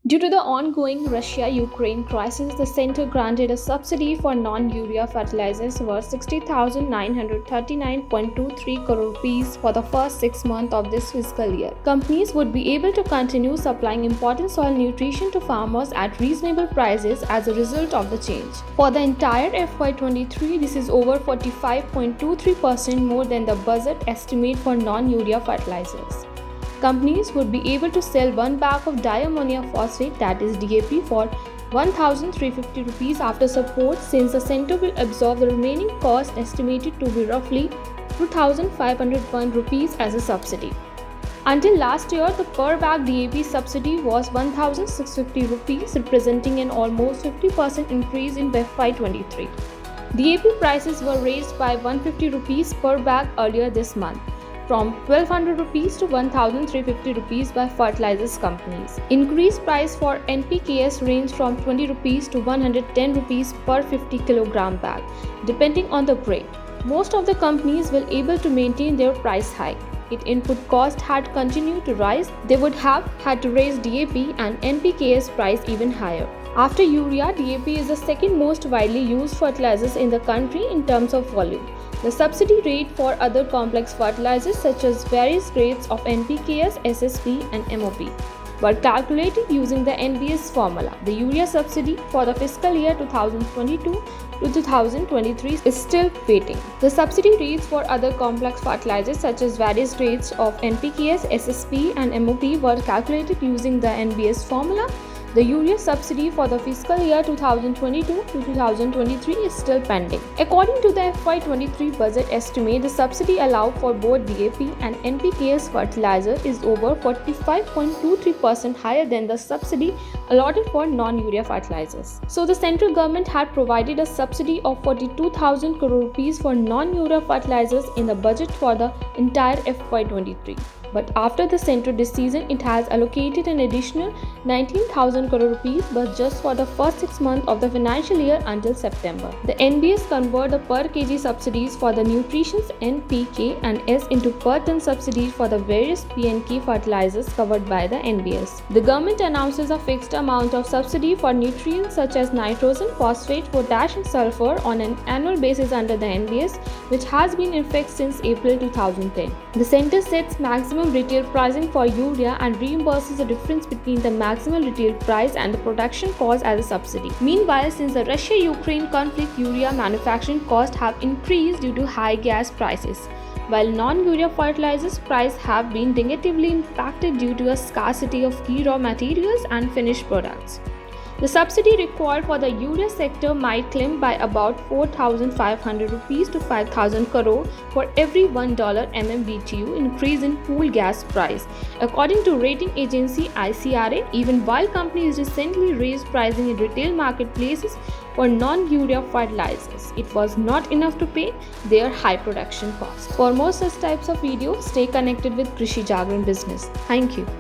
Due to the ongoing Russia-Ukraine crisis, the center granted a subsidy for non-urea fertilizers worth 60,939.23 crore rupees for the first 6 months of this fiscal year. Companies would be able to continue supplying important soil nutrition to farmers at reasonable prices as a result of the change. For the entire FY23, this is over 45.23% more than the budget estimate for non-urea fertilizers. Companies would be able to sell 1 bag of diammonium phosphate, that is DAP, for 1,350 rupees after support, since the center will absorb the remaining cost estimated to be roughly 2,501 rupees as a subsidy. Until last year, the per bag DAP subsidy was 1,650 rupees, representing an almost 50% increase in FY23. DAP prices were raised by 150 rupees per bag earlier this month, from 1,200 rupees to 1,350 rupees by fertilizers companies. Increased price for NPKs range from 20 rupees to 110 rupees per 50 kg bag, depending on the grade. Most of the companies will able to maintain their price hike. If input cost had continued to rise, they would have had to raise DAP and NPKs price even higher. After urea, DAP is the second most widely used fertilizers in the country in terms of volume. The subsidy rate for other complex fertilizers such as various grades of NPKs, SSP and MOP were calculated using the NBS formula. The urea subsidy for the fiscal year 2022 to 2023 is still waiting. The subsidy rates for other complex fertilizers such as various grades of NPKs, SSP and MOP were calculated using the NBS formula. The urea subsidy for the fiscal year 2022 to 2023 is still pending. According to the FY23 budget estimate, the subsidy allowed for both DAP and NPKs fertilizer is over 45.23% higher than the subsidy allotted for non-urea fertilizers. So the central government had provided a subsidy of 42,000 crore rupees for non-urea fertilizers in the budget for the entire FY23. But after the central decision, it has allocated an additional 19,000 crore rupees, but just for the first 6 months of the financial year until September. The NBS convert the per kg subsidies for the nutritions N, P, K and S into per ton subsidies for the various P and K fertilizers covered by the NBS. The government announces a fixed amount of subsidy for nutrients such as nitrogen, phosphate, potash and sulfur on an annual basis under the NBS, which has been in effect since April 2010. The center sets maximum retail pricing for urea and reimburses the difference between the maximum retail price and the production cost as a subsidy. Meanwhile, since the Russia-Ukraine conflict, urea manufacturing costs have increased due to high gas prices, while non-urea fertilizers prices have been negatively impacted due to a scarcity of key raw materials and finished products. The subsidy required for the urea sector might climb by about 4,500 rupees to 5,000 crore for every $1 MMBTU increase in pool gas price, according to rating agency ICRA, even while companies recently raised pricing in retail marketplaces for non-urea fertilizers. It was not enough to pay their high production costs. For more such types of videos, stay connected with Krishi Jagran Business. Thank you.